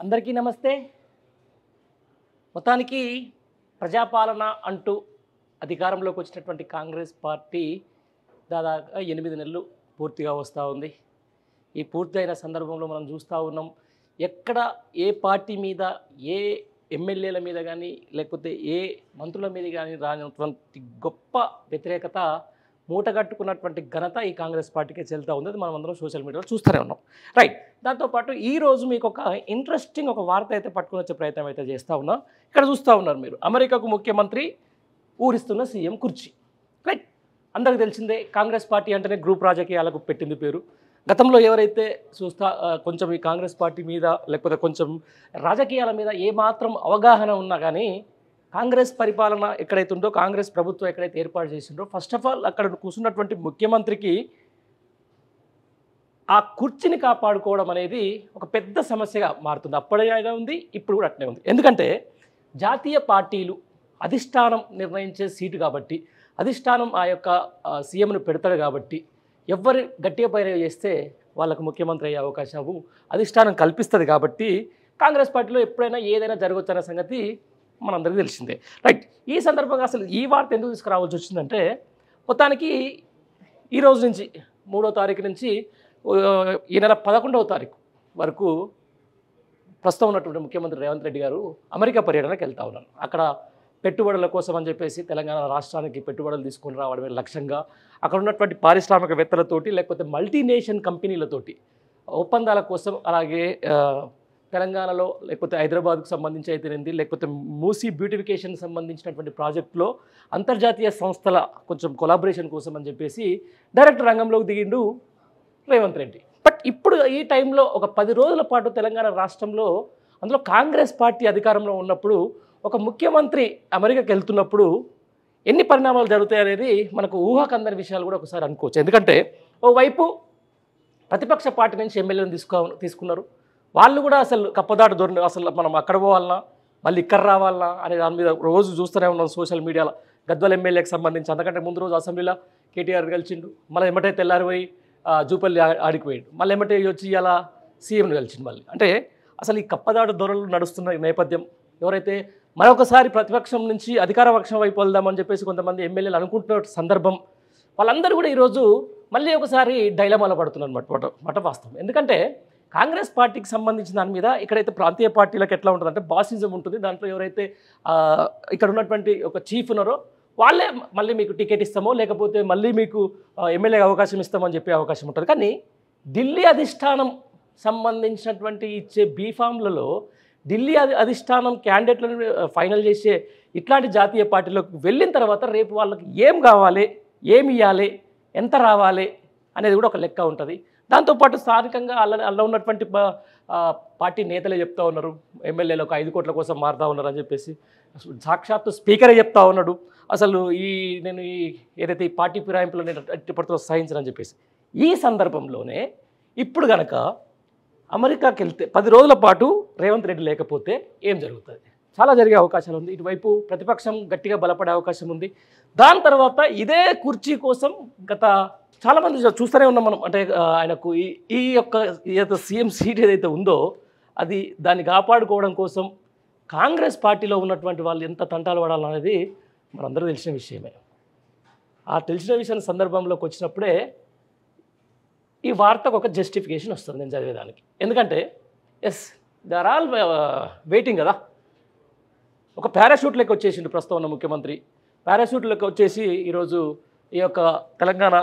అందరికీ నమస్తే. మొత్తానికి ప్రజాపాలన అంటూ అధికారంలోకి వచ్చినటువంటి కాంగ్రెస్ పార్టీ దాదాపుగా 8 నెలలు పూర్తిగా వస్తూ ఉంది. ఈ పూర్తయిన సందర్భంలో మనం చూస్తూ ఉన్నాం, ఎక్కడ ఏ పార్టీ మీద, ఏ ఎమ్మెల్యేల మీద కానీ, లేకపోతే ఏ మంత్రుల మీద కానీ రానటువంటి గొప్ప వ్యతిరేకత మూటగట్టుకున్నటువంటి ఘనత ఈ కాంగ్రెస్ పార్టీకే చెల్లుతూ ఉంది. అది మనం అందరం సోషల్ మీడియాలో చూస్తూనే ఉన్నాం. రైట్. దాంతోపాటు ఈరోజు మీకు ఒక ఇంట్రెస్టింగ్ ఒక వార్త అయితే పట్టుకుని వచ్చే ప్రయత్నం అయితే చేస్తూ ఉన్నాం. ఇక్కడ చూస్తూ ఉన్నారు మీరు, అమెరికాకు ముఖ్యమంత్రి ఊరిస్తున్న సీఎం కుర్చీ. రైట్. అందరికీ తెలిసిందే, కాంగ్రెస్ పార్టీ అంటేనే గ్రూప్ రాజకీయాలకు పెట్టింది పేరు. గతంలో ఎవరైతే కొంచెం ఈ కాంగ్రెస్ పార్టీ మీద, లేకపోతే కొంచెం రాజకీయాల మీద ఏమాత్రం అవగాహన ఉన్నా కానీ, కాంగ్రెస్ పరిపాలన ఎక్కడైతే ఉందో, కాంగ్రెస్ ప్రభుత్వం ఎక్కడైతే ఏర్పాటు చేసిందో, ఫస్ట్ ఆఫ్ ఆల్ అక్కడ కూర్చున్నటువంటి ముఖ్యమంత్రికి ఆ కుర్చీని కాపాడుకోవడం అనేది ఒక పెద్ద సమస్యగా మారుతుంది. అప్పుడైనా ఉంది, ఇప్పుడు కూడా అట్నే ఉంది. ఎందుకంటే జాతీయ పార్టీలు అధిష్టానం నిర్ణయించే సీటు కాబట్టి, అధిష్టానం ఆ యొక్క సీఎంను పెడతాడు కాబట్టి, ఎవరు గట్టిగా పైన చేస్తే వాళ్ళకు ముఖ్యమంత్రి అయ్యే అవకాశము అధిష్టానం కల్పిస్తుంది కాబట్టి, కాంగ్రెస్ పార్టీలో ఎప్పుడైనా ఏదైనా జరగవచ్చు అనే సంగతి మనందరికీ తెలిసిందే. రైట్. ఈ సందర్భంగా అసలు ఈ వార్త ఎందుకు తీసుకురావాల్సి వచ్చిందంటే, మొత్తానికి ఈ రోజు నుంచి 3వ తారీఖు నుంచి ఈ నెల 11వ తారీఖు వరకు ప్రస్తుతం ఉన్నటువంటి ముఖ్యమంత్రి రేవంత్ రెడ్డి గారు అమెరికా పర్యటనకు వెళ్తూ ఉన్నారు. అక్కడ పెట్టుబడుల కోసం అని చెప్పేసి తెలంగాణ రాష్ట్రానికి పెట్టుబడులు తీసుకొని రావడమే లక్ష్యంగా, అక్కడ ఉన్నటువంటి పారిశ్రామికవేత్తలతోటి, లేకపోతే మల్టీనేషనల్ కంపెనీలతోటి ఒప్పందాల కోసం, అలాగే తెలంగాణలో లేకపోతే హైదరాబాద్కు సంబంధించి అయితేనేది, లేకపోతే మూసీ బ్యూటిఫికేషన్ సంబంధించినటువంటి ప్రాజెక్టులో అంతర్జాతీయ సంస్థల కొంచెం కొలాబరేషన్ కోసం అని చెప్పేసి డైరెక్ట్ రంగంలోకి దిగిండు రేవంత్ రెడ్డి. బట్ ఇప్పుడు ఈ టైంలో ఒక 10 రోజుల పాటు తెలంగాణ రాష్ట్రంలో, అందులో కాంగ్రెస్ పార్టీ అధికారంలో ఉన్నప్పుడు, ఒక ముఖ్యమంత్రి అమెరికాకి వెళ్తున్నప్పుడు ఎన్ని పరిణామాలు జరుగుతాయి అనేది మనకు ఊహాకందని విషయాలు కూడా ఒకసారి అనుకోవచ్చు. ఎందుకంటే ఓవైపు ప్రతిపక్ష పార్టీ నుంచి ఎమ్మెల్యేలను తీసుకున్నారు. వాళ్ళు కూడా అసలు కప్పదాటు ధోరణి, అసలు మనం అక్కడ పోవాలన్నా మళ్ళీ ఇక్కడ రావాలన్నా అనే దాని మీద రోజు చూస్తూనే ఉన్నాం సోషల్ మీడియాలో. గద్వాల ఎమ్మెల్యేకి సంబంధించి అంతకంటే ముందు రోజు అసెంబ్లీలో కేటీఆర్ కలిసిండు, మళ్ళీ ఎమ్మటే తెల్లారిపోయి జూపల్లి ఆడిపోయాడు, మళ్ళీ ఎమ్మటే వచ్చి ఇలా సీఎంను కలిసిండు మళ్ళీ. అంటే అసలు ఈ కప్పదాటు ధోరణులు నడుస్తున్న నేపథ్యం, ఎవరైతే మరొకసారి ప్రతిపక్షం నుంచి అధికార పక్షం వైపు వెళ్దామని చెప్పేసి కొంతమంది ఎమ్మెల్యేలు అనుకుంటున్న సందర్భం, వాళ్ళందరూ కూడా ఈరోజు మళ్ళీ ఒకసారి డైలమాలో పడుతున్నారు మాట వాస్తవం. ఎందుకంటే కాంగ్రెస్ పార్టీకి సంబంధించిన దాని మీద ఇక్కడైతే ప్రాంతీయ పార్టీలకు ఎట్లా ఉంటుందంటే బాసిజం ఉంటుంది. దాంట్లో ఎవరైతే ఇక్కడ ఉన్నటువంటి ఒక చీఫ్ ఉన్నారో వాళ్ళే మళ్ళీ మీకు టికెట్ ఇస్తామో, లేకపోతే మళ్ళీ మీకు ఎమ్మెల్యే అవకాశం ఇస్తామని చెప్పే అవకాశం ఉంటుంది. కానీ ఢిల్లీ అధిష్టానం సంబంధించినటువంటి ఇచ్చే బీఫామ్లలో ఢిల్లీ అధిష్టానం క్యాండిడేట్లను ఫైనల్ చేసే ఇట్లాంటి జాతీయ పార్టీలోకి వెళ్ళిన తర్వాత రేపు వాళ్ళకి ఏం కావాలి, ఏమి ఇవ్వాలి, ఎంత రావాలి అనేది కూడా ఒక లెక్క ఉంటుంది. దాంతోపాటు స్థానికంగా అలా ఉన్నటువంటి పార్టీ నేతలే చెప్తా ఉన్నారు, ఎమ్మెల్యేలు ఒక 5 కోట్ల కోసం మారుతూ ఉన్నారు అని చెప్పేసి. సాక్షాత్తు స్పీకరే చెప్తా ఉన్నాడు, అసలు నేను ఏదైతే ఈ పార్టీ ఫిరాయింపులో నేను ఎట్టిపడుతున్నా సహించనని చెప్పేసి. ఈ సందర్భంలోనే ఇప్పుడు కనుక అమెరికాకి వెళ్తే 10 రోజుల పాటు రేవంత్ రెడ్డి లేకపోతే ఏం జరుగుతుంది? చాలా జరిగే అవకాశాలు ఉంది. ఇటువైపు ప్రతిపక్షం గట్టిగా బలపడే అవకాశం ఉంది. దాని తర్వాత ఇదే కుర్చీ కోసం గత చాలామంది చూస్తూనే ఉన్నాం మనం. అంటే ఆయనకు ఈ యొక్క ఏదైతే సీఎం సీట్ ఏదైతే ఉందో అది దాన్ని కాపాడుకోవడం కోసం కాంగ్రెస్ పార్టీలో ఉన్నటువంటి వాళ్ళు ఎంత తంటాలు పడాలనేది మనందరూ తెలిసిన విషయమే. ఆ తెలిసిన విషయం సందర్భంలోకి వచ్చినప్పుడే ఈ వార్తకు ఒక జస్టిఫికేషన్ వస్తుంది నేను చదివేదానికి. ఎందుకంటే yes, they are all waiting కదా. ఒక పారాషూట్ లెక్క వచ్చేసిండు ప్రస్తుతం ఉన్న ముఖ్యమంత్రి. పారాషూట్ లెక్క వచ్చేసి ఈరోజు ఈ యొక్క తెలంగాణ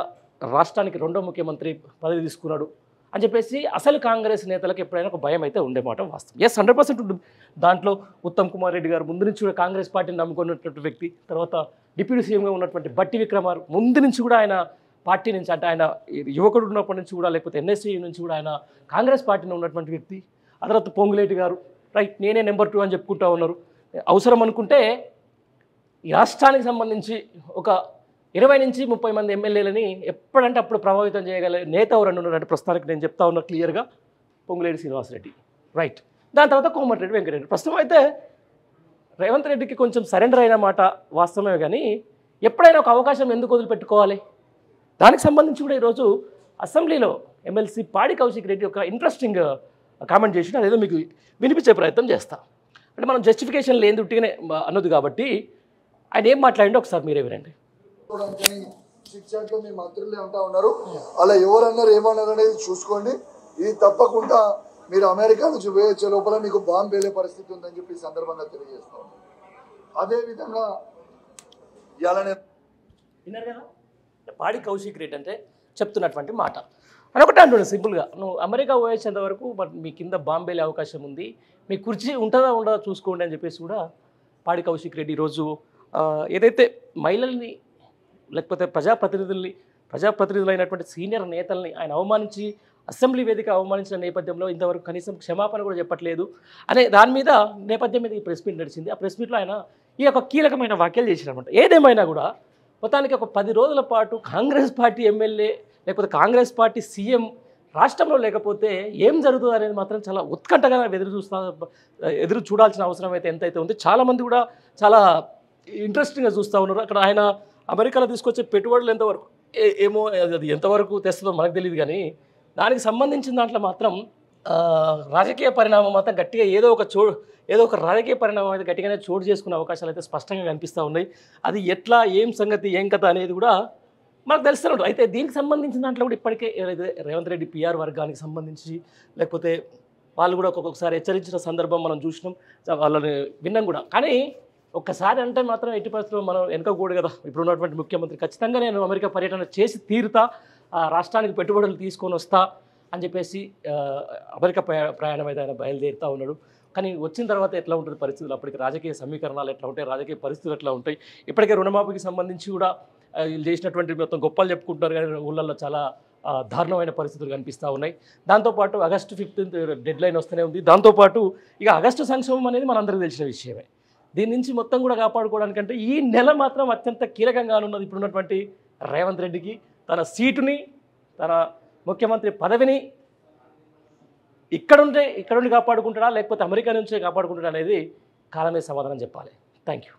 రాష్ట్రానికి 2వ ముఖ్యమంత్రి పదవి తీసుకున్నాడు అని చెప్పేసి అసలు కాంగ్రెస్ నేతలకు ఎప్పుడైనా ఒక భయం అయితే ఉండేమాట వాస్తవం. ఎస్, 100% ఉంటుంది. దాంట్లో ఉత్తమ్ కుమార్ రెడ్డి గారు ముందు నుంచి కూడా కాంగ్రెస్ పార్టీని నమ్ముకున్నటువంటి వ్యక్తి. తర్వాత డిప్యూటీ సీఎంగా ఉన్నటువంటి బట్టి విక్రమార్ ముందు నుంచి కూడా ఆయన పార్టీ నుంచి, అంటే ఆయన యువకుడు ఉన్నప్పటి నుంచి కూడా, లేకపోతే ఎన్ఎస్సీ నుంచి కూడా ఆయన కాంగ్రెస్ పార్టీలో ఉన్నటువంటి వ్యక్తి. ఆ తర్వాత పొంగులేటి గారు, రైట్, నేనే నెంబర్ 2 అని చెప్పుకుంటూ ఉన్నారు. అవసరం అనుకుంటే ఈ రాష్ట్రానికి సంబంధించి ఒక 20 నుంచి 30 మంది ఎమ్మెల్యేలని ఎప్పుడంటే అప్పుడు ప్రభావితం చేయగల నేత ఎవరన్నా ఉన్నారంటే ప్రస్తుతానికి నేను చెప్తా ఉన్నా క్లియర్గా పొంగులేటి శ్రీనివాసరెడ్డి, రైట్. దాని తర్వాత కోమటిరెడ్డి వెంకటరెడ్డి. ప్రస్తుతం అయితే రేవంత్ రెడ్డికి కొంచెం సరెండర్ అయిన మాట వాస్తవమే, కానీ ఎప్పుడైనా ఒక అవకాశం ఎందుకు వదిలిపెట్టుకోవాలి? దానికి సంబంధించి కూడా ఈరోజు అసెంబ్లీలో ఎమ్మెల్సీ పాడి కౌశిక్ రెడ్డి ఒక ఇంట్రెస్టింగ్ కామెంట్ చేసి అదేదో మీకు వినిపించే ప్రయత్నం చేస్తా. అంటే మనం జస్టిఫికేషన్ లేని ఉట్టిగానే అన్నది కాబట్టి ఆయన ఏం మాట్లాడిండో ఒకసారి మీరే వినండి. చిట్చాట్లో మీ మంత్రులు అంటా ఉన్నారు, అలా ఎవరన్నారు ఏమన్నారు అనేది చూసుకోండి. ఇది తప్పకుండా మీరు అమెరికా నుంచి వేయొచ్చే లోపల మీకు బాంబు పేలే పరిస్థితి ఉందని చెప్పి సందర్భంగా తెలియజేస్తా ఉన్నాను. అదేవిధంగా విన్నారు కదా, పాడి కౌశిక్ రెడ్డి అంటే చెప్తున్నటువంటి మాట అని ఒకటే అంటున్నాడు సింపుల్గా. నువ్వు అమెరికా పోయేంత వరకు మీ కింద బాంబేలే అవకాశం ఉంది, మీ కుర్చీ ఉంటుందా ఉండదా చూసుకోండి అని చెప్పేసి కూడా పాడి కౌశిక్ రెడ్డి ఈరోజు ఏదైతే మహిళల్ని లేకపోతే ప్రజాప్రతినిధులైనటువంటి సీనియర్ నేతల్ని ఆయన అవమానించి అసెంబ్లీ వేదిక అవమానించిన నేపథ్యంలో ఇంతవరకు కనీసం క్షమాపణ కూడా చెప్పట్లేదు అనే దాని మీద నేపథ్యం మీద ఈ ప్రెస్ మీట్ నడిచింది. ఆ ప్రెస్ మీట్లో ఆయన ఈ యొక్క కీలకమైన వ్యాఖ్యలు చేసినమాట. ఏదేమైనా కూడా మొత్తానికి ఒక 10 రోజుల పాటు కాంగ్రెస్ పార్టీ ఎమ్మెల్యే లేకపోతే కాంగ్రెస్ పార్టీ సీఎం రాష్ట్రంలో లేకపోతే ఏం జరుగుతుంది అనేది మాత్రం చాలా ఉత్కంఠగా ఎదురు చూడాల్సిన అవసరం అయితే ఎంతైతే ఉంది. చాలామంది కూడా చాలా ఇంట్రెస్టింగ్గా చూస్తూ ఉన్నారు. అక్కడ ఆయన అమెరికాలో తీసుకొచ్చే పెట్టుబడులు ఎంతవరకు ఏమో అది ఎంతవరకు తెస్తుందో మనకు తెలియదు, కానీ దానికి సంబంధించిన దాంట్లో మాత్రం రాజకీయ పరిణామం మాత్రం గట్టిగా ఏదో ఒక రాజకీయ పరిణామం అయితే గట్టిగానే చోటు చేసుకునే అవకాశాలు అయితే స్పష్టంగా కనిపిస్తూ ఉన్నాయి. అది ఎట్లా ఏం సంగతి ఏం కథ అనేది కూడా మనకు తెలుస్తూ. అయితే దీనికి సంబంధించిన దాంట్లో కూడా ఇప్పటికే ఏదైతే రేవంత్ రెడ్డి PR వర్గానికి సంబంధించి లేకపోతే వాళ్ళు కూడా ఒక్కొక్కసారి హెచ్చరించిన సందర్భం మనం చూసినాం, వాళ్ళని విన్నాం కూడా. కానీ ఒక్కసారి అంటే మాత్రం ఎట్టి పరిస్థితుల్లో మనం వెనకకూడదు కదా. ఇప్పుడు ఉన్నటువంటి ముఖ్యమంత్రి ఖచ్చితంగా నేను అమెరికా పర్యటన చేసి తీరుతా, రాష్ట్రానికి పెట్టుబడులు తీసుకొని వస్తా అని చెప్పేసి అమెరికా ప్రయాణం అయితే ఆయన బయలుదేరుతూ ఉన్నాడు. కానీ వచ్చిన తర్వాత ఎట్లా ఉంటుంది పరిస్థితులు, అప్పటికి రాజకీయ సమీకరణాలు ఎట్లా ఉంటాయి, రాజకీయ పరిస్థితులు ఎట్లా ఉంటాయి. ఇప్పటికే రుణమాఫీకి సంబంధించి కూడా వీళ్ళు చేసినటువంటి మొత్తం గొప్పలు చెప్పుకుంటున్నారు, కానీ ఊళ్ళల్లో చాలా దారుణమైన పరిస్థితులు కనిపిస్తూ ఉన్నాయి. దాంతోపాటు ఆగస్టు 15th డెడ్లైన్ వస్తూనే ఉంది. దాంతోపాటు ఇక ఆగస్టు సంక్షోభం అనేది మనందరికీ తెలిసిన విషయమే. దీని నుంచి మొత్తం కూడా కాపాడుకోవడానికంటే ఈ నెల మాత్రం అత్యంత కీలకంగా ఉన్నది ఇప్పుడున్నటువంటి రేవంత్ రెడ్డికి. తన సీటుని, తన ముఖ్యమంత్రి పదవిని ఇక్కడుండి కాపాడుకుంటాడా లేకపోతే అమెరికా నుంచే కాపాడుకుంటాడా అనేది కాలమే సమాధానం చెప్పాలి. Thank you.